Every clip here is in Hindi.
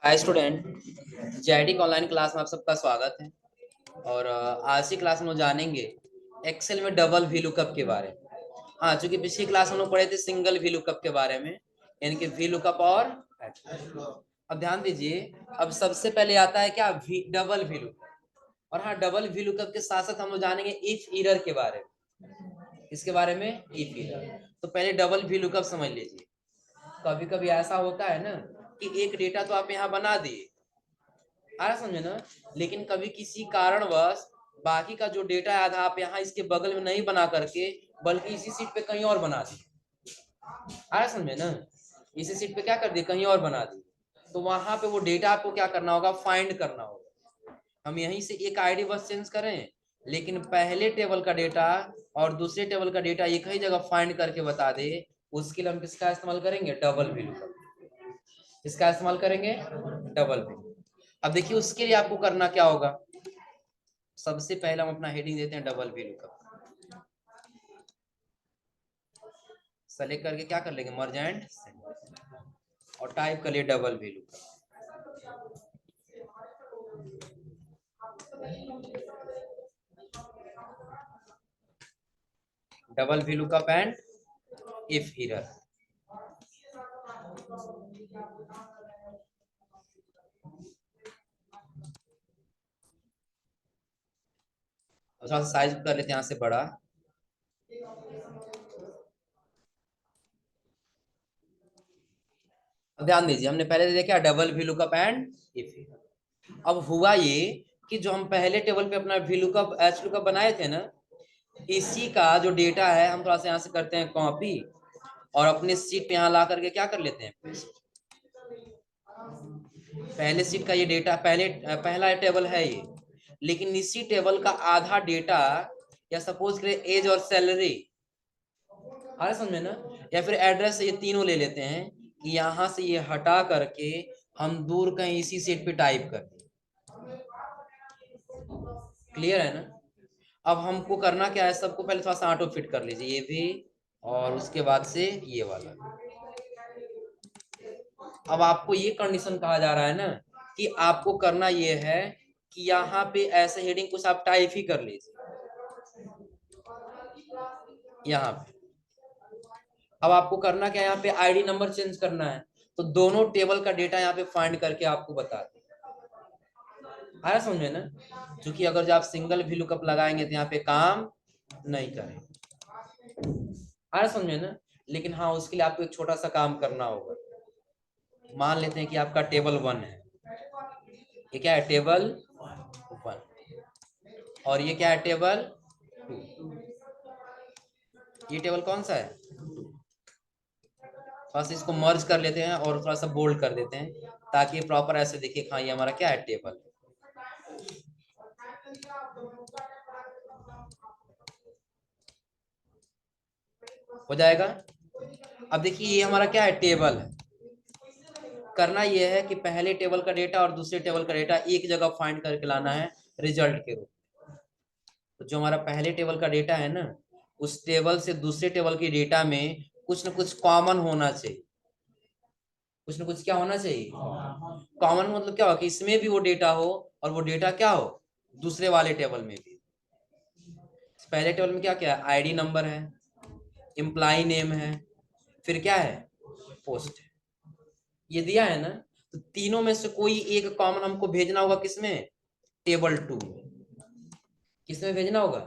Hi student, JIT online class में आप सबका स्वागत है। और आज की क्लास में हम जानेंगे एक्सेल में डबल वी लुकअप के बारे में। हाँ, चूंकि पिछली क्लास हम लोग पढ़े थे सिंगल वी लुकअप के बारे में, यानी कि वी लुकअप और अब ध्यान दीजिए। अब सबसे पहले आता है क्या, डबल वी लुकअप। और हाँ, डबल वी लुकअप के साथ साथ हम लोग जानेंगे इफ एरर के बारे में। इसके बारे में इफ एरर। तो पहले डबल वी लुकअप समझ लीजिए। कभी कभी ऐसा होता है ना कि एक डेटा तो आप यहाँ बना दिए, आ रहा समझे ना, लेकिन कभी किसी कारणवश बाकी का जो डेटा आया था आप यहाँ इसके बगल में नहीं बना करके बल्कि इसी सीट पे कहीं और बना दिए। आ रहा समझे ना, इसी सीट पे क्या कर दिए, कहीं और बना दिए। तो वहां पे वो डेटा आपको क्या करना होगा, फाइंड करना होगा। हम यहीं से एक आईडी बस चेंज करें, लेकिन पहले टेबल का डेटा और दूसरे टेबल का डेटा एक ही जगह फाइंड करके बता दे। उसके लिए हम किसका इस्तेमाल करेंगे, डबल वी लुकअप। इसका इस्तेमाल करेंगे डबल वी। अब देखिए उसके लिए आपको करना क्या होगा। सबसे पहले हम अपना हेडिंग देते हैं डबल वी लुकअप। सेलेक्ट करके क्या कर लेंगे, मर्ज एंड और टाइप कर लिए double V lookup. Double V lookup and if error. थोड़ा सा साइज कर लेते हैं यहाँ से बड़ा। अब ध्यान दीजिए, हमने पहले देखा double V lookup and if error. अब हुआ ये कि जो हम पहले टेबल पे अपना वी लुकअप एच लुकअप बनाए थे ना, इसी का जो डेटा है हम थोड़ा सा यहाँ से करते हैं कॉपी और अपने सीट पे यहाँ ला करके क्या कर लेते हैं, पेस्ट। पहले सीट का ये डेटा पहला टेबल है ये, लेकिन इसी टेबल का आधा डेटा या सपोज करें एज और सैलरी, आ समझ में ना, या फिर एड्रेस, ये तीनों ले लेते हैं कि यहाँ से ये हटा करके हम दूर कहीं इसी सीट पे टाइप कर दें। क्लियर है ना। अब हमको करना क्या है, सबको पहले थोड़ा सा ऑटो फिट कर लीजिए, ये भी और उसके बाद से ये वाला। अब आपको ये कंडीशन कहा जा रहा है ना कि आपको करना ये है कि यहाँ पे ऐसे हेडिंग कुछ आप टाइप ही कर लीजिए यहाँ पे। अब आपको करना क्या है, यहाँ पे आईडी नंबर चेंज करना है, तो दोनों टेबल का डेटा यहाँ पे फाइंड करके आपको बता दें। आया समझे ना, क्योंकि अगर जब आप सिंगल भी लुकअप लगाएंगे तो यहाँ पे काम नहीं करें। आया समझे ना, लेकिन हाँ उसके लिए आपको एक छोटा सा काम करना होगा। मान लेते हैं कि आपका टेबल 1 है, ये क्या है, टेबल 1, और ये क्या है, टेबल 2। ये टेबल कौन सा है, थोड़ा सा इसको मर्ज कर लेते हैं और थोड़ा सा बोल्ड कर देते हैं ताकि प्रॉपर ऐसे देखिए, हाँ ये हमारा क्या है, टेबल। हो जाएगा। अब देखिए ये हमारा क्या है, टेबल है। करना ये है कि पहले टेबल का डेटा और दूसरे टेबल का डेटा एक जगह फाइंड करके लाना है रिजल्ट के रूप में। तो जो हमारा पहले टेबल का डेटा है ना, उस टेबल से दूसरे टेबल के डेटा में कुछ ना कुछ कॉमन होना चाहिए। कुछ ना कुछ क्या होना चाहिए, कॉमन। मतलब क्या हो कि इसमें भी वो डेटा हो और वो डेटा क्या हो दूसरे वाले टेबल में भी। पहले टेबल में क्या क्या है, आईडी नंबर है, एम्प्लॉय नेम है, फिर क्या है, पोस्ट है, ये दिया है ना। तो तीनों में से कोई एक कॉमन हमको भेजना होगा, किसमें, टेबल 2 में। किसमें भेजना होगा,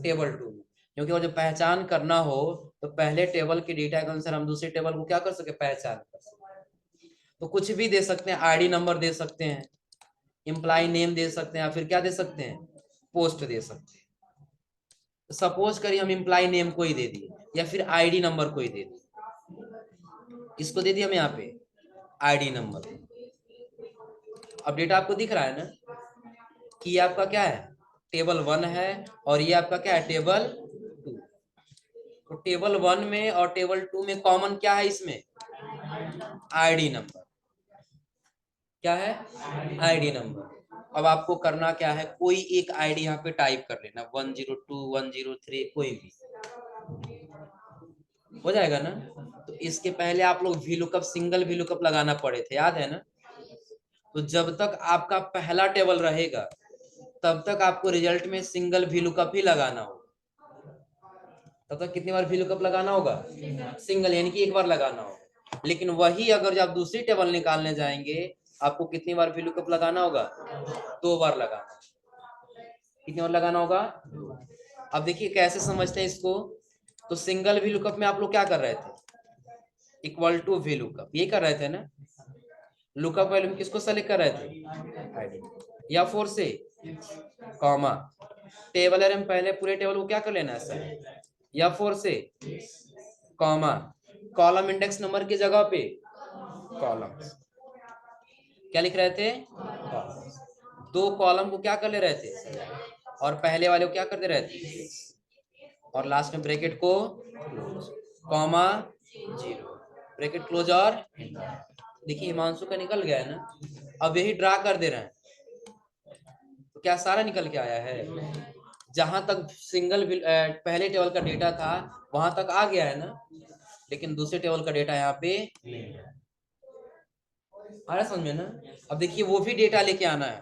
टेबल 2 में। क्योंकि वो जब पहचान करना हो तो पहले टेबल के डेटा के अनुसार हम दूसरे टेबल को क्या कर सके, पहचान कर सके। तो कुछ भी दे सकते हैं, आईडी नंबर दे सकते हैं, एम्प्लॉय नेम दे सकते हैं, या फिर क्या दे सकते हैं, पोस्ट दे सकते हैं। तो सपोज करिए हम एम्प्लॉय नेम को ही दे दिए या फिर आईडी नंबर को ही दे दिए। इसको दे दिया हम यहाँ पे आईडी नंबर। अब डेटा आपको दिख रहा है ना कि ये आपका क्या है, टेबल 1 है और ये आपका क्या है, टेबल 2। तो टेबल 1 में और टेबल 2 में कॉमन क्या है, इसमें आईडी नंबर। क्या है, आईडी नंबर। अब आपको करना क्या है, कोई एक आईडी यहाँ पे टाइप कर लेना, 102 103 कोई भी हो जाएगा ना। तो इसके पहले आप लोग V lookup, single V lookup लगाना पड़े थे, याद है ना। तो जब तक आपका पहला टेबल रहेगा तब तक आपको रिजल्ट में सिंगल VLOOKUP ही लगाना होगा। तब तक कितनी बार VLOOKUP लगाना होगा? सिंगल, यानी कि एक बार लगाना होगा। लेकिन वही अगर जब आप दूसरी टेबल निकालने जाएंगे आपको कितनी बार VLOOKUP लगाना होगा? 2 बार लगाना। कितनी बार लगाना होगा? अब देखिए कैसे समझते हैं इसको। तो सिंगल VLOOKUP में आप लोग क्या कर रहे थे? इक्वल टू VLOOKUP, ये कर रहे थे ना। लुकअप वैल्यू में किसको सेलेक्ट कर रहे थे? आईडी। या 4 से कॉमा, टेबल एरर में पहले पूरे टेबल को क्या कर लेना है सर? या 4 से कॉमा, कॉलम इंडेक्स नंबर की जगह पे कॉलम्स। क्या लिख रहे थे? कॉलम्स। 2 कॉलम को क्या कर ले रहे थे और पहले वाले को क्या कर दे रहे थे? और लास्ट में ब्रैकेट को क्लोज, कॉमा 0, ब्रैकेट क्लोज। और देखिए हिमांशु का निकल गया है ना। अब यही ड्रा कर दे रहे हैं तो क्या सारा निकल के आया है? जहां तक सिंगल पहले टेबल का डेटा था वहां तक आ गया है ना, लेकिन दूसरे टेबल का डेटा यहाँ पे नहीं है। आ रहा समझ में ना। अब देखिए वो भी डेटा लेके आना है,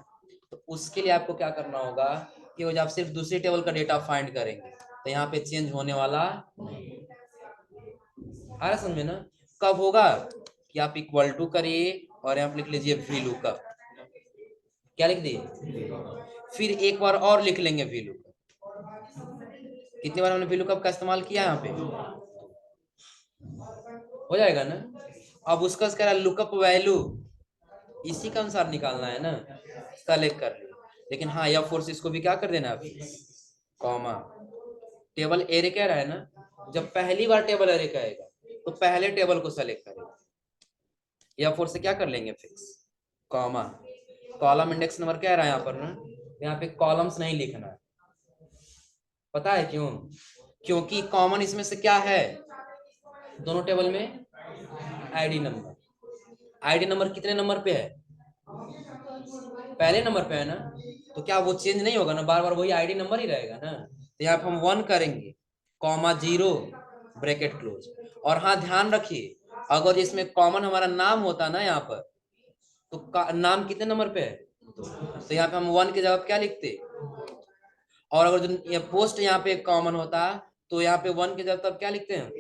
तो उसके लिए आपको क्या करना होगा कि वो जब आप सिर्फ दूसरे टेबल का डेटा फाइंड करेंगे तो यहाँ पे चेंज होने वाला नहीं। आ रहा समझ में ना। कब होगा कि आप इक्वल टू करिए और यहाँ पे लिख लीजिए VLOOKUP। क्या लिख दिए? फिर एक बार और लिख लेंगे VLOOKUP। कितनी बार हमने VLOOKUP का इस्तेमाल किया यहाँ पे? हो जाएगा ना। अब उसका कह रहा है लुकअप वैल्यू इसी के अनुसार निकालना है ना, सेलेक्ट कर लिया। लेकिन हाँ या फोर्स इसको भी क्या कर देना है, कॉमा। टेबल एरे कह रहा है ना, जब पहली बार टेबल एरे कहेगा तो पहले टेबल को सेलेक्ट करेगा। या फोर से क्या कर लेंगे fix, comma. Column index number क्या रहा है यहाँ पर ना, यहाँ पे कॉलम्स नहीं लिखना है। पता है क्यों? क्योंकि कॉमन इसमें से क्या है दोनों टेबल में? ID number. आईडी नंबर कितने नंबर पे है? पहले नंबर पे है ना, तो क्या वो चेंज नहीं होगा ना, बार बार वही आईडी नंबर ही रहेगा ना। तो यहाँ पे हम 1 करेंगे, कॉमा 0, ब्रैकेट क्लोज। और हाँ ध्यान रखिए, अगर इसमें कॉमन हमारा नाम होता ना यहाँ पर, तो नाम कितने नंबर पे है? तो यहाँ पे हम 1 की जगह क्या लिखते? और अगर जो ये पोस्ट यहाँ पे कॉमन होता तो यहाँ पे 1 की जगह तब क्या लिखते हैं?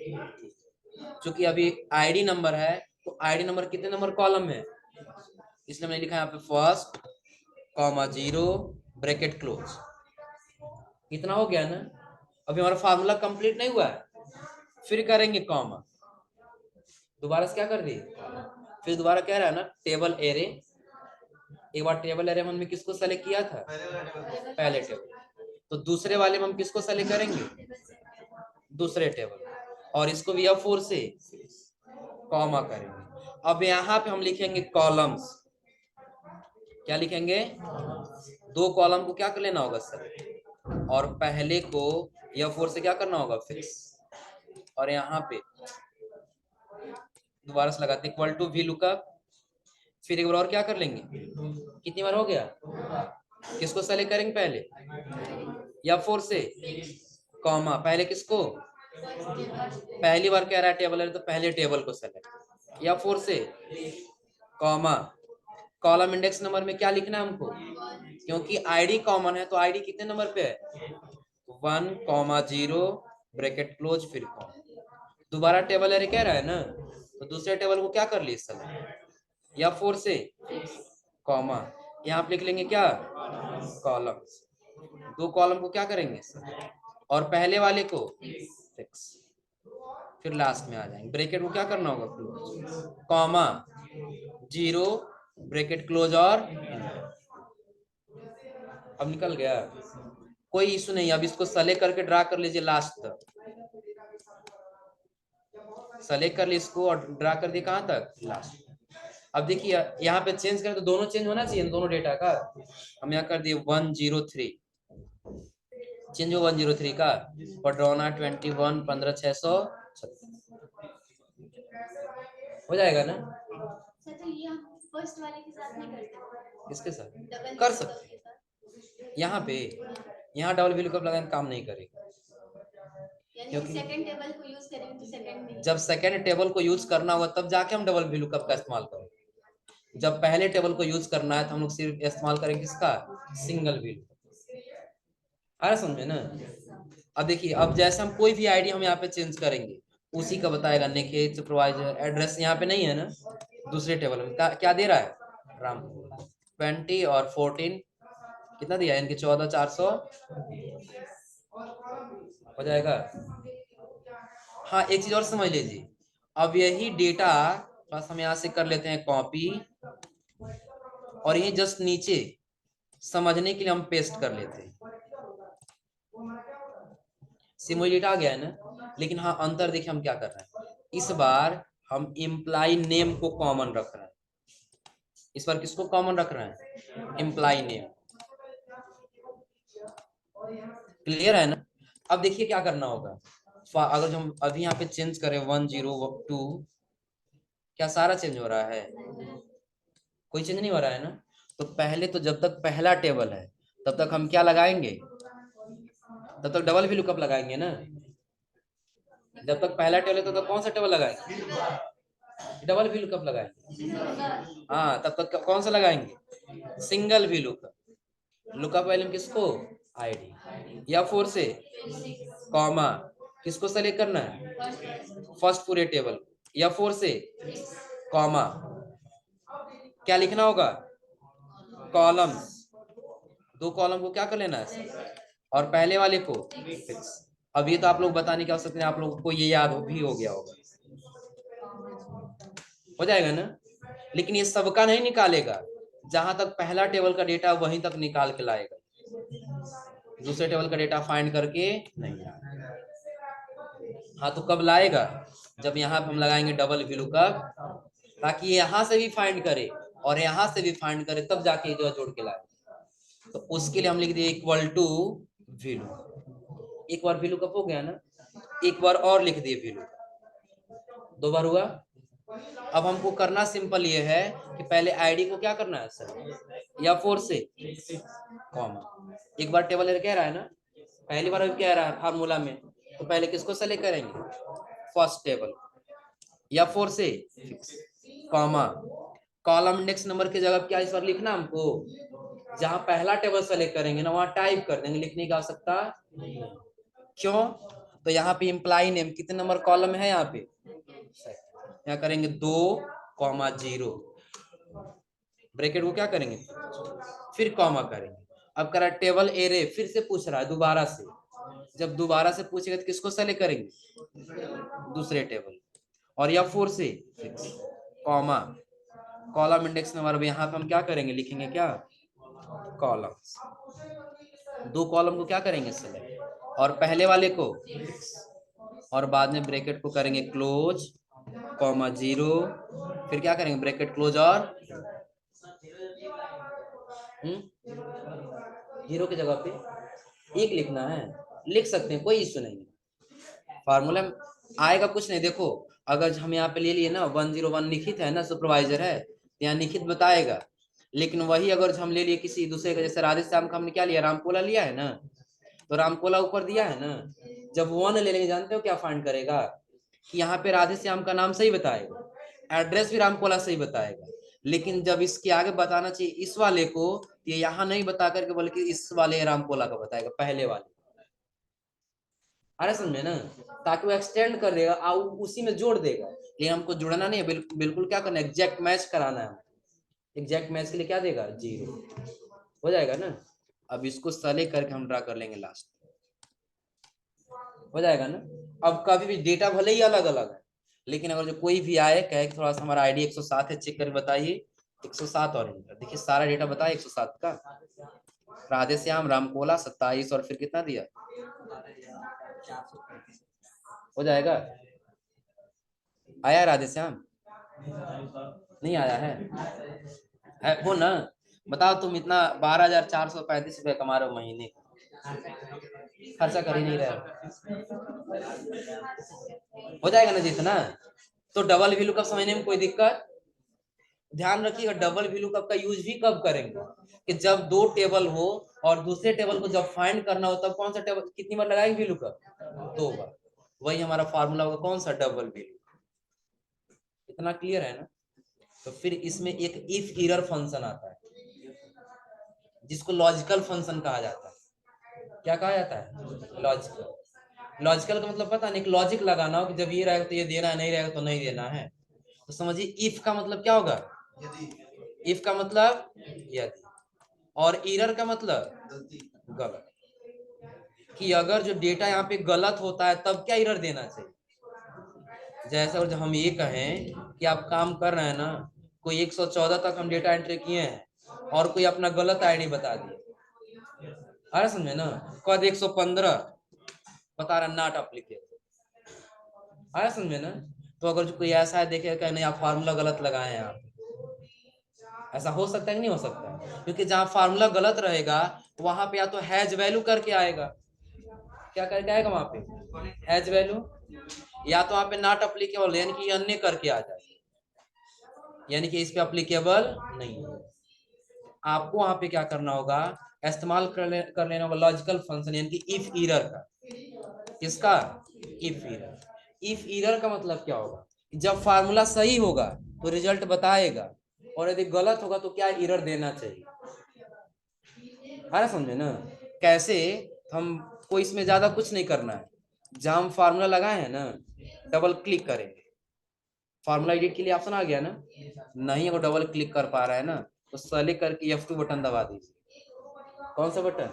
क्योंकि अभी आईडी नंबर है, तो आईडी नंबर कितने नंबर कॉलम में? इसलिए मैंने लिखा यहाँ पे फर्स्ट, कॉमा 0, ब्रैकेट क्लोज। इतना हो गया ना। अभी हमारा फार्मूला कंप्लीट नहीं हुआ है, फिर करेंगे कॉमा, दोबारा से क्या कर रही है, फिर दोबारा कह रहा है ना टेबल एरे। एक बार टेबल एरे में हमने किसको सेलेक्ट किया था? पहले टेबल। तो दूसरे वाले में हम किसको सेलेक्ट करेंगे? दूसरे टेबल। और इसको भी F4 से कॉमा करेंगे। अब यहाँ पे हम लिखेंगे कॉलम्स। क्या लिखेंगे? 2 कॉलम को क्या कर लेना होगा सर, और पहले को F4 से क्या करना होगा, फिक्स। और यहाँ पे दोबारा से लगाते इक्वल टू VLOOKUP। फिर एक बार और क्या कर लेंगे, कितनी बार हो गया, किसको सेलेक्ट करेंगे पहले? F4 से कॉमा, पहले किसको? पहली बार कह रहा है टेबल है तो पहले टेबल को सेलेक्ट, F4 से कॉमा। कॉलम इंडेक्स नंबर में क्या लिखना है हमको, क्योंकि आईडी कॉमन है तो आईडी कितने नंबर पे है? 1, कॉमा 0, ब्रैकेट क्लोज, फिर कॉमा। दोबारा टेबल एरे कह रहा है ना, तो दूसरे टेबल को क्या कर ली सर, F4 से कॉमा, यहाँ पे लिख लेंगे क्या, कॉलम्स। 2 कॉलम को क्या करेंगे सर, और पहले वाले को फिक्स। फिर लास्ट में आ जाएंगे, ब्रैकेट को क्या करना होगा, क्लोज, कॉमा 0, ब्रैकेट क्लोज। और अब निकल गया, कोई इशू नहीं। अब इसको सेलेक्ट करके ड्रा कर लीजिए लास्ट तक। सेलेक्ट कर ली इसको और ड्रा कर दिए कहां तक, लास्ट। अब देखिए यहाँ पे चेंज करें तो दोनों चेंज होना चाहिए, दोनों डेटा का। हम यहाँ कर दिए 103, चेंज हो 103 का। पड्रोना 21, 15,600 हो जाएगा ना। तो ये हम फर्स्ट वाले के साथ नहीं करते, किसके साथ कर सकते? यहाँ पे यहाँ डबल VLOOKUP लगाने काम नहीं करेगा, क्योंकि सेकंड टेबल को यूज करेंगे तो सेकंड में, जब सेकंड टेबल को यूज करना होगा तब जाके हम डबल VLOOKUP का इस्तेमाल करेंगे। जब पहले टेबल को यूज करना है तो हम लोग सिर्फ इस्तेमाल करेंगे किसका, सिंगल वी लुकअप। आ रहा समझे ना। अब देखिए, अब जैसे हम कोई भी आईडी हम यहाँ पे चेंज करेंगे उसी का बताएगा, निखित सुपरवाइजर एड्रेस यहाँ पे नहीं है ना, दूसरे टेबल में क्या दे रहा है, रामपुर 20 और 14 कितना दिया है इनके 14,400 हो जाएगा। हाँ एक चीज और समझ लीजिए, अब यही डेटा बस हम यहाँ से कर लेते हैं कॉपी और यही जस्ट नीचे समझने के लिए हम पेस्ट कर लेते हैं। सिमोई डेटा आ गया है ना। लेकिन हाँ अंतर देखिए हम क्या कर रहे हैं, इस बार हम इम्प्लाई नेम को कॉमन रख रहे हैं। इस बार किसको कॉमन रख रहे हैं, इम्प्लाई नेम। क्लियर है ना। अब देखिए क्या करना होगा, अगर हम अभी यहाँ पे चेंज करें 102, क्या सारा चेंज हो रहा है, कोई चेंज नहीं हो रहा है ना। तो पहले तो जब तक पहला टेबल है तब तक हम क्या लगाएंगे, तब तक डबल भी लुकअप लगाएंगे ना। जब तक पहला टेबल है तब तक कौन सा टेबल लगाएंगे, डबल भी लुकअप लगाएंगे। हाँ तब तक कौन सा लगाएंगे, सिंगल भी लुकअप। लुकअप वैल्यू किसको, आईडी, या 4 से कॉमा, किसको सेलेक्ट करना है, फर्स्ट पूरे टेबल, या 4 से कॉमा, क्या लिखना होगा, कॉलम्स, दो कॉलम को क्या कर लेना है और पहले वाले को फिक्स। अब ये तो आप लोग बताने की आवश्यकता नहीं, आप लोगों को ये याद भी हो गया होगा, हो जाएगा ना। लेकिन ये सबका नहीं निकालेगा, जहां तक पहला टेबल का डेटा वहीं तक निकाल के लाएगा, दूसरे टेबल का डेटा फाइंड करके नहीं लाएगा। हाँ तो कब लाएगा, जब यहाँ पे हम लगाएंगे डबल वी लुकअप, ताकि यहाँ से भी फाइंड करे और यहाँ से भी फाइंड करे, तब जाके जो जोड़ के लाए। तो उसके लिए हम लिख दिए इक्वल टू वी लुकअप। एक बार वी लुकअप हो गया ना, एक बार और लिख दिए वी लुकअप, 2 बार हुआ। अब हमको करना सिंपल ये है कि पहले आईडी को क्या करना है सर, या 4 से कॉमा, एक बार टेबल एरर कह रहा है ना, पहली बार कह रहा है फार्मूला में, तो पहले किसको सेलेक्ट करेंगे, फर्स्ट टेबल, या 4 से कॉमा, कॉलम इंडेक्स नंबर की जगह क्या इस बार लिखना हमको, जहां पहला टेबल सेलेक्ट करेंगे ना वहां टाइप कर देंगे, लिखने की आवश्यकता क्यों, तो यहाँ पे इम्प्लाई नेम कितने नंबर कॉलम है, यहाँ पे यहाँ करेंगे 2,0, ब्रैकेट को क्या करेंगे फिर कॉमा करेंगे। अब करा टेबल एरे, फिर से पूछ रहा है दोबारा से, जब दोबारा से पूछेगा तो किसको सेलेक्ट करेंगे, दूसरे टेबल, और या 4 से कॉमा, कॉलम इंडेक्स नंबर, यहाँ पे हम क्या करेंगे, लिखेंगे क्या कॉलम्स, 2 कॉलम को क्या करेंगे सेलेक्ट और पहले वाले को, और बाद में ब्रैकेट को करेंगे क्लोज, कॉमा 0, फिर क्या करेंगे ब्रैकेट क्लोज और 0 की जगह पे 1 लिखना है, लिख सकते हैं, कोई इश्यू नहीं है। फार्मूला आएगा कुछ नहीं, देखो अगर हम यहाँ पे ले लिए ना 101 निखित है ना, सुपरवाइजर है, यहाँ निखित बताएगा। लेकिन वही अगर हम ले लिए किसी दूसरे का, जैसे राधेश्याम का हमने क्या लिया, रामकोला लिया है ना, तो रामकोला ऊपर दिया है ना, जब 1 ले लेंगे जानते हो क्या फाइंड करेगा, कि यहाँ पे राधेश्याम का नाम सही बताएगा, एड्रेस भी रामकोला सही बताएगा, लेकिन जब इसके आगे बताना चाहिए इस वाले को, ये यहाँ नहीं बता करके बल्कि इस वाले रामकोला का बताएगा, पहले वाले। अरे समझे ना, ताकि वो एक्सटेंड कर देगा और उसी में जोड़ देगा, लेकिन हमको जुड़ना नहीं है, बिल्कुल क्या करना है, एग्जैक्ट मैच कराना है। एग्जैक्ट मैच के लिए क्या देगा 0, हो जाएगा ना। अब इसको सेलेक्ट करके हम ड्रा कर लेंगे लास्ट, हो जाएगा ना। अब कभी भी डेटा भले ही अलग अलग है, लेकिन अगर जो कोई भी आए कहे थोड़ा सा हमारा आईडी 107 है, चेक कर बताइए 107, और देखिए सारा डेटा बताया 107 का, राधेश्याम रामकोला 27, और फिर कितना दिया, हो जाएगा। आया राधेश्याम, नहीं आया है वो ना, बताओ तुम इतना 12,435 रुपये कमा रहे हो महीने, खर्चा कर ही नहीं रहे हो जाएगा ना जितना। तो डबल वैल्यू कब समझने में कोई दिक्कत, ध्यान रखिएगा डबल वैल्यू कब का यूज भी कब करेंगे, कि जब 2 टेबल हो और दूसरे टेबल को जब फाइंड करना हो, तब कौन सा टेबल कितनी बार लगाएंगे वैल्यू कब, 2 बार। वही हमारा फार्मूला होगा कौन सा, डबल वैल्यू। इतना क्लियर है ना। तो फिर इसमें एक इफ एरर फंक्शन आता है जिसको लॉजिकल फंक्शन कहा जाता है। क्या कहा जाता है? लॉजिकल। लॉजिकल का मतलब पता नहीं, लॉजिक लगाना हो कि जब ये रहेगा तो ये देना है, नहीं रहेगा तो नहीं देना है। तो समझिए इफ का मतलब क्या होगा? इफ का मतलब यदि, और एरर का मतलब गलत। कि अगर जो डेटा यहाँ पे गलत होता है तब क्या एरर देना चाहिए? जैसे और जब हम ये कहें कि आप काम कर रहे हैं ना, कोई 114 तक हम डेटा एंट्री किए हैं और कोई अपना गलत आईडी बता दिए, अरे समझे ना, कद 115 बता रहा नॉट एप्लीकेबल, अरे समझे ना। तो अगर जो कोई ऐसा है देखेगा नहीं आप फार्मूला गलत लगाए हैं आप, ऐसा हो सकता है कि नहीं हो सकता है? क्योंकि जहां फार्मूला गलत रहेगा वहां पे या तो हैज वैल्यू करके आएगा, क्या करके आएगा वहां पे? हैज वैल्यू, या तो वहां पे नॉट एप्लीकेबल यानी कि अन्य करके आ जाए, यानी कि इस पे एप्लीकेबल नहीं है। आपको वहां पे क्या करना होगा? इस्तेमाल कर लेना होगा लॉजिकल फंक्शन यानी कि इफ एरर का। किसका? If error. इफ एरर का मतलब क्या होगा? जब फार्मूला सही होगा तो रिजल्ट बताएगा, और यदि गलत होगा तो क्या एरर देना चाहिए। है समझे ना? कैसे? हमको इसमें ज्यादा कुछ नहीं करना है, जहां हम फार्मूला लगाए हैं ना डबल क्लिक करेंगे, फार्मूला एडिट के लिए ऑप्शन आ गया ना, नहीं अगर डबल क्लिक कर पा रहा है ना तो सेलेक्ट करके F2 बटन दबा दीजिए। कौन सा बटन?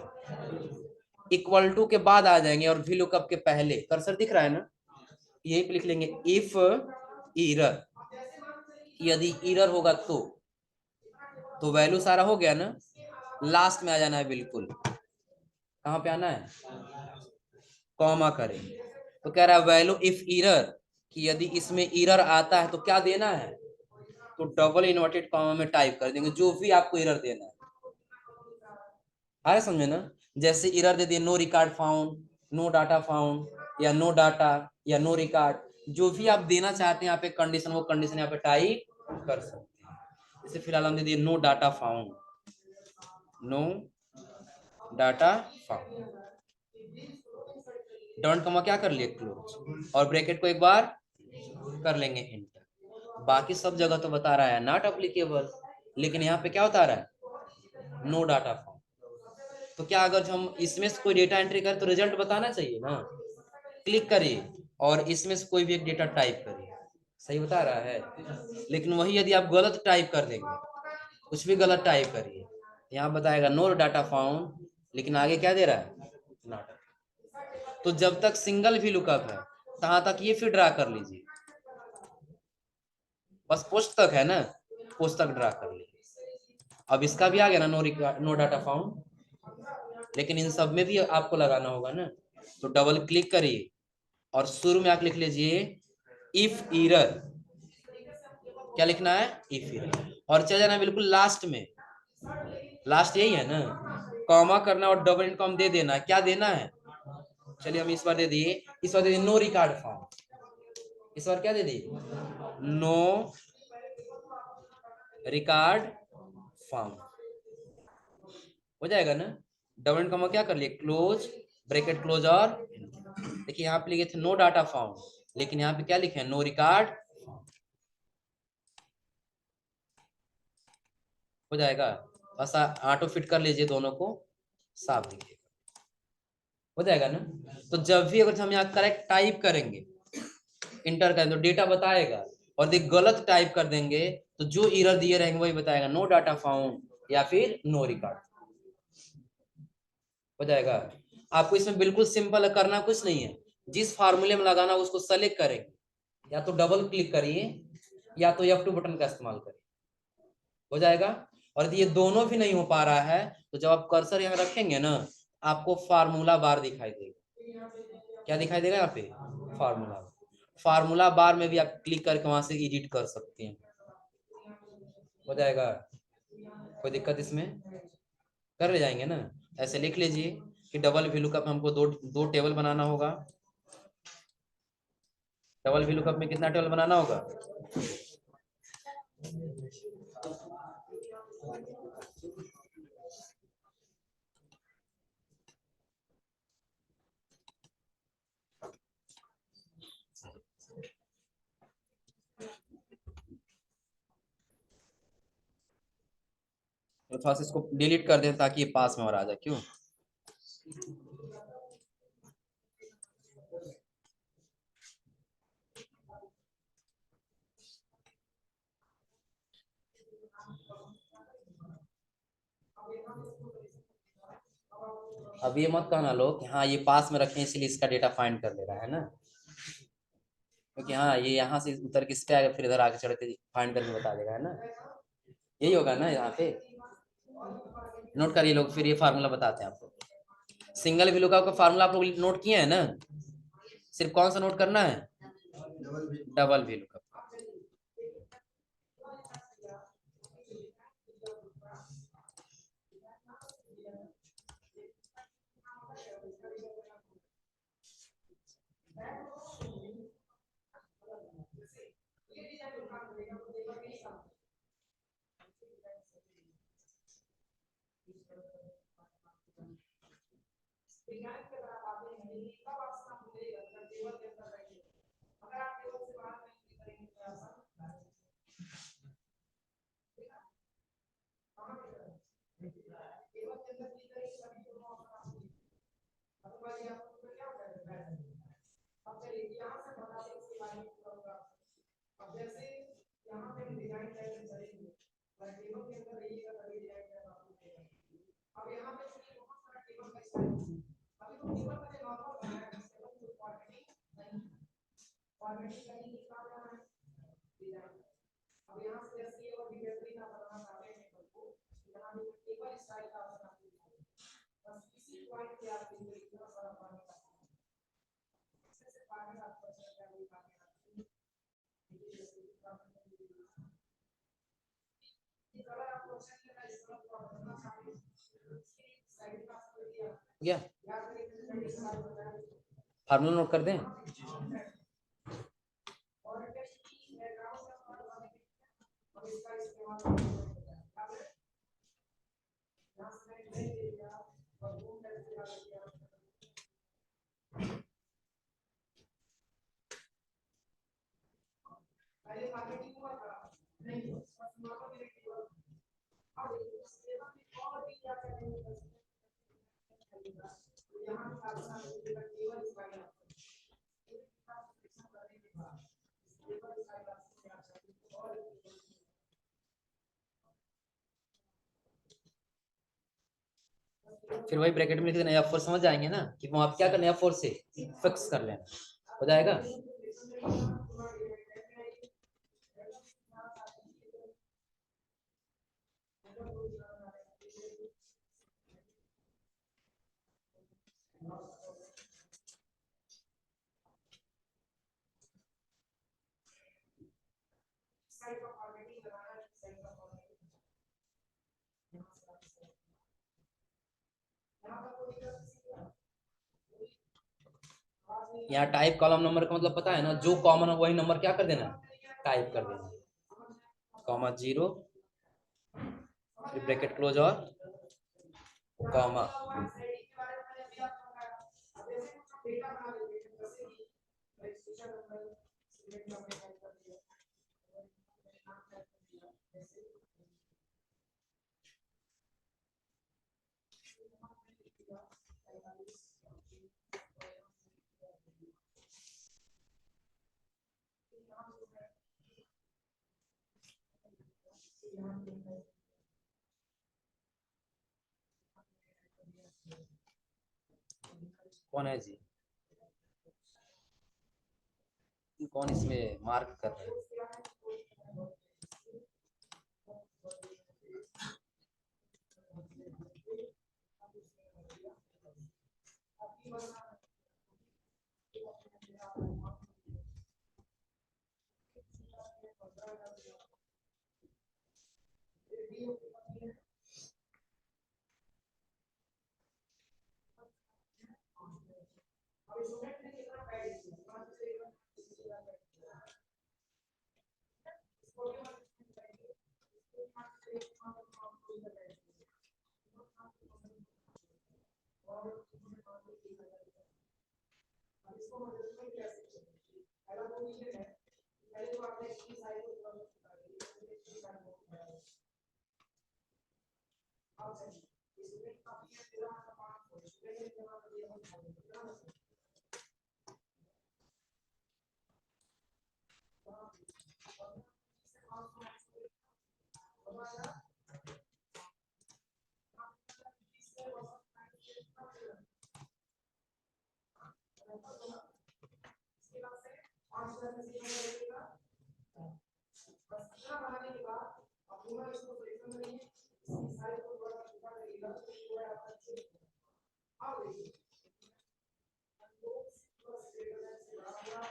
इक्वल टू के बाद आ जाएंगे और वी लुकअप के पहले कर्सर दिख रहा है ना, यही पे लिख लेंगे इफ एरर। यदि एरर होगा तो वैल्यू सारा हो गया ना, लास्ट में आ जाना है बिल्कुल। कहां पे आना है? कॉमा करेंगे। तो कह रहा है वैल्यू इफ एरर, कि यदि इसमें एरर आता है तो क्या देना है? तो डबल इन्वर्टेड कॉमा में टाइप कर देंगे जो भी आपको एरर देना है। अरे समझे ना? जैसे एरर दे दिए no record found, no data found, या नो डाटा, या नो रिकॉर्ड, जो भी आप देना चाहते हैं यहाँ पे कंडीशन, वो कंडीशन यहाँ पे टाइप कर सकते हैं। जैसे फिलहाल हम दे दिए no data found, no data found, dot comma क्या कर लिए क्लोज, और ब्रैकेट को एक बार कर लेंगे एंटर। बाकी सब जगह तो बता रहा है नॉट एप्लीकेबल, लेकिन यहाँ पे क्या बता रहा है? No data found. तो क्या अगर हम इसमें से कोई डेटा एंट्री करें तो रिजल्ट बताना चाहिए ना। क्लिक करिए और इसमें से कोई भी एक डेटा टाइप करिए, सही बता रहा है। लेकिन वही यदि आप गलत टाइप कर देंगे, कुछ भी गलत टाइप करिए, यहाँ बताएगा नो डाटा फाउंड, लेकिन आगे क्या दे रहा है? नॉट। तो जब तक सिंगल भी लुकअप है तहां तक ये फिर ड्रा कर लीजिए, बस पोस्ट तक है ना, पोस्ट तक ड्रा कर लीजिए। अब इसका भी आ गया ना नो डाटा फाउंड, लेकिन इन सब में भी आपको लगाना होगा ना। तो डबल क्लिक करिए और शुरू में आप लिख लीजिए इफ एरर, क्या लिखना है? इफ एरर, और चले जाना बिल्कुल लास्ट में, लास्ट यही है ना, कॉमा करना और डबल इनकॉम दे देना। क्या देना है? चलिए हम इस बार दे दिए, इस बार दे दिए नो रिकॉर्ड फाउंड, इस बार क्या दे दिए? नो रिकॉर्ड फाउंड, हो जाएगा ना। डबल इनकॉमा क्या कर लिए? क्लोज, ब्रैकेट क्लोज, और देखिए यहाँ पे लिखे थे नो डाटा फाउंड, लेकिन यहाँ पे क्या लिखे हैं? No record. हो जाएगा, बस ऑटो फिट कर लीजिए दोनों को, साफ दिखेगा, हो जाएगा ना। तो जब भी अगर हम यहाँ करेक्ट टाइप करेंगे, इंटर करें तो डेटा बताएगा, और देख गलत टाइप कर देंगे तो जो एरर दिए रहेंगे वही बताएगा, नो डाटा फाउंड या फिर नो रिकॉर्ड। हो जाएगा। आपको इसमें बिल्कुल सिंपल करना कुछ नहीं है, जिस फार्मूले में लगाना उसको सेलेक्ट करेंगे, या तो डबल क्लिक करिए या तो F2 बटन का इस्तेमाल करिए, हो जाएगा। और यदि ये दोनों भी नहीं हो पा रहा है तो जब आप कर्सर यहाँ रखेंगे ना, आपको फार्मूला बार दिखाई देगा। क्या दिखाई देगा यहाँ पे? फार्मूला। फार्मूला बार में भी आप क्लिक करके वहां से एडिट कर सकते हैं, हो जाएगा। कोई दिक्कत इसमें? कर ले जाएंगे ना। ऐसे लिख लीजिए कि डबल वी लुकअप में हमको दो टेबल बनाना होगा। डबल वी लुकअप में कितना टेबल बनाना होगा? तो थोड़ा सा इसको डिलीट कर दें ताकि ये पास में और आ जाए। क्यों? अब ये मत कहना लोग कि हाँ ये पास में रखें इसलिए इसका डेटा फाइंड कर ले रहा है ना, क्योंकि हाँ ये यहाँ से उतर के इस पे आगे फिर इधर आगे चढ़ के फाइंड करके बता देगा, है ना? यही होगा ना यहाँ पे। नोट करिए लोग, फिर ये फार्मूला बताते हैं आपको। सिंगल VLOOKUP का फार्मूला आप लोग नोट किए हैं ना? सिर्फ कौन सा नोट करना है? Double VLOOKUP। क्या फार्मूला नोट कर दें? फिर वही ब्रैकेट में लिख देना F4, समझ जाएंगे ना कि वहां आप क्या करना है, F4 से फिक्स कर लेना, हो जाएगा। यहाँ टाइप कॉलम नंबर का मतलब पता है ना, जो कॉमन है वही नंबर क्या कर देना, टाइप कर देना, कॉमा 0 फिर ब्रैकेट क्लोज और कॉमा। कौन है जी? कौन इसमें मार्क कर रहे हैं?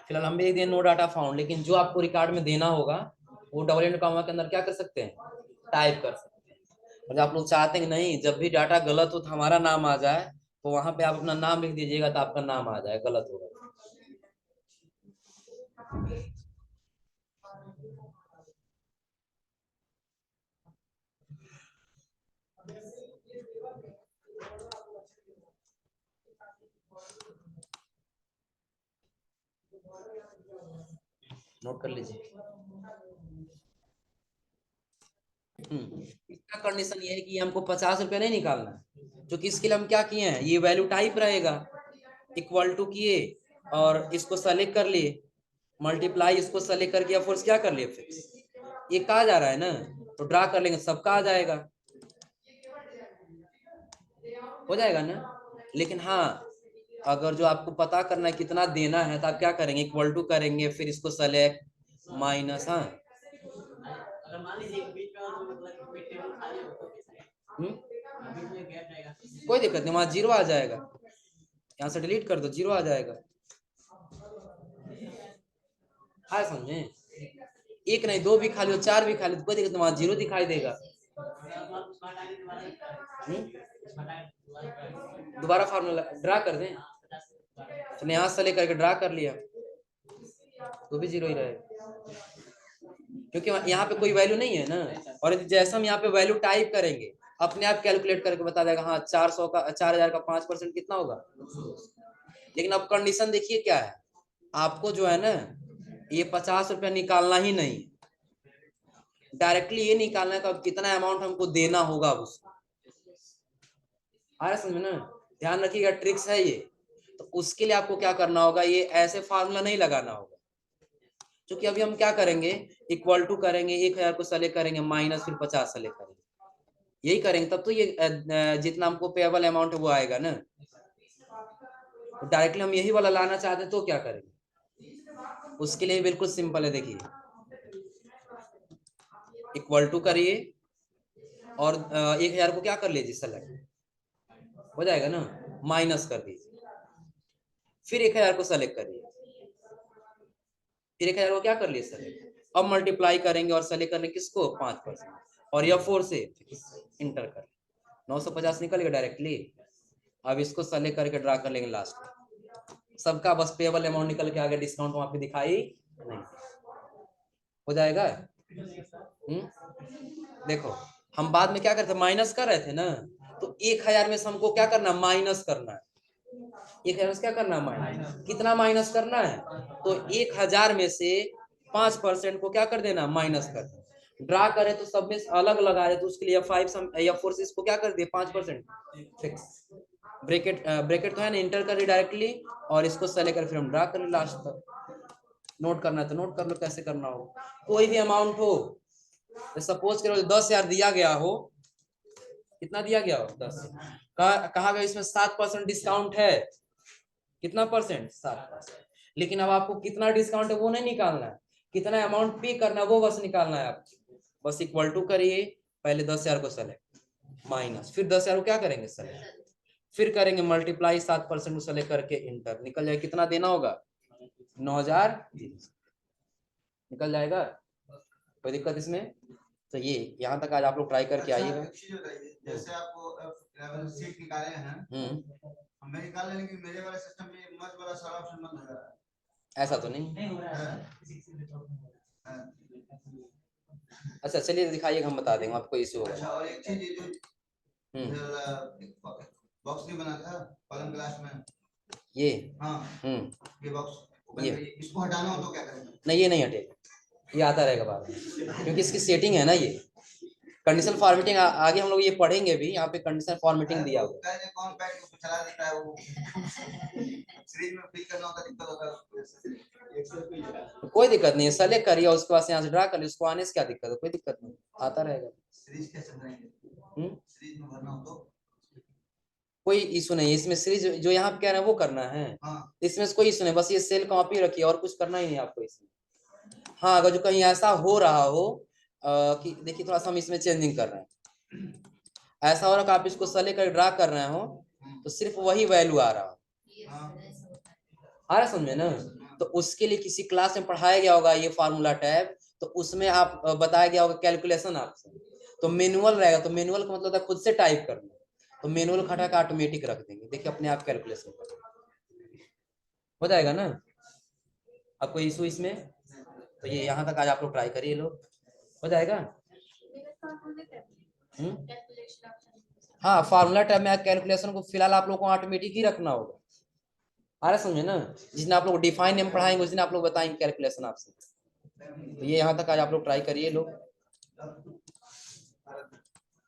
फिलहाल हम भी एक दिन नो डाटा फाउंड, लेकिन जो आपको रिकॉर्ड में देना होगा वो डबल एंड कॉमा के अंदर क्या कर सकते हैं, टाइप कर सकते हैं। और आप लोग चाहते हैं कि नहीं जब भी डाटा गलत हो तो हमारा नाम आ जाए, तो वहां पे आप अपना नाम लिख दीजिएगा तो आपका नाम आ जाए, गलत होगा। नोट कर लीजिए। इसका कंडीशन ये है कि हमको 50 रुपया नहीं निकालना है, जो कि इसके लिए हम क्या किए हैं, ये वैल्यू टाइप रहेगा, इक्वल टू किए और इसको सेलेक्ट कर लिए, मल्टीप्लाई इसको सेलेक्ट करके फोर्स क्या कर लिए फिक्स, ये कहा जा रहा है ना, तो ड्रा कर लेंगे सबका आ जाएगा, हो जाएगा ना। लेकिन हाँ, अगर जो आपको पता करना है कितना देना है तो आप क्या करेंगे, इक्वल टू करेंगे, फिर इसको सेलेक्ट माइनस, हाँ कोई दिक्कत नहीं, वहां जीरो आ जाएगा, यहाँ से डिलीट कर दो, जीरो आ जाएगा। हाँ समझे, एक नहीं दो भी खाली हो, चार भी खाली, कोई दिक्कत नहीं, वहां जीरो दिखाई देगा। दोबारा फार्मूला ड्रा कर दें, चलिए यहाँ से लेकर के ड्रा कर लिया तो भी जीरो ही रहेगा, क्योंकि यहाँ पे कोई वैल्यू नहीं है ना। और जैसे हम यहाँ पे वैल्यू टाइप करेंगे अपने आप कैलकुलेट करके बता देगा, हाँ 400 का 4000 का 5% कितना होगा। लेकिन अब कंडीशन देखिए क्या है, आपको जो है ना ये 50 रुपया निकालना ही नहीं, डायरेक्टली ये निकालना है कि अब कितना अमाउंट हमको देना होगा उसको, आ रहा समझ में ना। ध्यान रखिएगा ट्रिक्स है ये, तो उसके लिए आपको क्या करना होगा, ये ऐसे फार्मूला नहीं लगाना होगा, क्योंकि अभी हम क्या करेंगे, इक्वल टू करेंगे, 1000 को सेलेक्ट करेंगे माइनस फिर 50 सेलेक्ट करेंगे, यही करेंगे तब तो ये जितना हमको पेएबल अमाउंट है वो आएगा ना। तो डायरेक्टली हम यही वाला लाना चाहते हैं तो क्या करेंगे, उसके लिए बिल्कुल सिंपल है, देखिए इक्वल टू करिए और 1000 को क्या कर लीजिए सेलेक्ट, हो जाएगा ना, माइनस कर दीजिए, फिर 1000 को सेलेक्ट करिए, फिर 1000 को क्या कर लिए सेलेक्ट, अब मल्टीप्लाई करेंगे और सेलेक्ट करने किसको 5%, और यह 4 से इंटर कर 950 निकल गया डायरेक्टली। अब इसको सेलेक्ट करके ड्रा कर लेंगे लास्ट में, सबका बस पेएबल अमाउंट निकल के आगे, डिस्काउंट वहां पे दिखाई नहीं, हो जाएगा। देखो हम बाद में क्या करते माइनस कर रहे थे ना, तो 1000 में से हमको क्या करना, माइनस करना है, 1000 में से क्या करना है माइनस, कितना माइनस करना है, तो 1000 में से 5% को क्या कर देना, माइनस कर देना। ड्रा करे तो सब में अलग लगा रहे तो उसके लिए 5 को क्या कर दिए 5% फिक्स, ब्रैकेट ब्रैकेट तो है ना, इंटर कर डायरेक्टली और इसको सेलेक्ट कर फिर हम ड्रा कर लास्ट तक। नोट करना है तो नोट कर लो कैसे करना हो, कोई भी अमाउंट हो, सपोज करो 10,000 दिया गया हो, कितना दिया गया हो 10, कहा गया इसमें 7% डिस्काउंट है, कितना परसेंट 7%, लेकिन अब आपको कितना डिस्काउंट है वो नहीं निकालना है, कितना अमाउंट पे करना है वो बस निकालना है आपको। बस इक्वल टू करिए, पहले 10,000 को सेलेक्ट माइनस, फिर 10,000 को क्या करेंगे सेलेक्ट, फिर करेंगे मल्टीप्लाई 7% को सेलेक्ट करके इंटर, निकल जाए कितना देना होगा 9,000 निकल जाएगा, कोई दिक्कत इसमें। तो ये यहाँ तक आज आप लोग ट्राई करके आइएगा। जैसे आपको सीट निकाले हैं, हमें निकाल लें, लेकिन मेरे वाले सिस्टम में मर्ज वाला सारा ऑप्शन बंद हो रहा है। ऐसा तो नहीं हो रहा है। अच्छा चलिए दिखाइए, हम बता देंगे आपको इश्यू होगा। अच्छा, और एक चीज जो बॉक्स नहीं बना था कॉलम क्लास में, ये हाँ ये बॉक्स, ये इसको हटाना हो तो क्या करेंगे। नहीं ये नहीं हटेगा, ये आता रहेगा बाद में, क्योंकि इसकी सेटिंग है ना ये, कंडीशनल फॉर्मेटिंग आगे हम लोग ये पढ़ेंगे भी, यहाँ पे कंडीशनल फॉर्मेटिंग दिया हुआ है। कौन बैठ के चला देता है वो सीरीज में फिल करना होता है, दिक्कत होता है। कोई दिक्कत नहीं है, सेलेक्ट करिए उसके बाद यहाँ से ड्रा करिए, उसको आने से क्या दिक्कत है, कोई दिक्कत नहीं, आता रहेगा। सीरीज कैसे भरेंगे? सीरीज में भरना हो तो कोई इशू नहीं है इसमें, सीरीज जो यहाँ पे कह रहे हैं वो करना है। हाँ। इसमें कोई इशू नहीं, बस ये सेल कॉपी रखिए और कुछ करना ही नहीं आपको इसमें। हाँ, अगर जो कहीं ऐसा हो रहा हो कि देखिए थोड़ा सा हम इसमें चेंजिंग कर रहे हैं, ऐसा हो रहा कि आप इसको सेलेक्ट कर ड्रा कर रहे हो तो सिर्फ वही वैल्यू आ रहा आ रहा, समझे ना। तो उसके लिए किसी क्लास में पढ़ाया गया होगा ये फार्मूला टैब, तो उसमें आप बताया गया होगा कैलकुलेशन आपसे, तो मैनुअल रहेगा, तो मैनुअल का मतलब है खुद से टाइप करना, तो मैनुअल हटा के ऑटोमेटिक रख देंगे, देखिए अपने आप कैलकुलेशन हो जाएगा ना। अब कोई इशू इसमें, तो ये यहाँ तक आज आप लोग ट्राई करिए, लोग हो जाएगा। हाँ, फार्मूला टैब में कैलकुलेशन को फिलहाल आप लोग को ऑटोमेटिक ही रखना होगा, आ रहा समझे ना। जिस दिन आप लोग डिफाइन नेम पढ़ाएंगे उस दिन आप लोग बताएंगे कैलकुलेशन आपसे, तो ये यहाँ तक आज आप लोग ट्राई करिए लोग।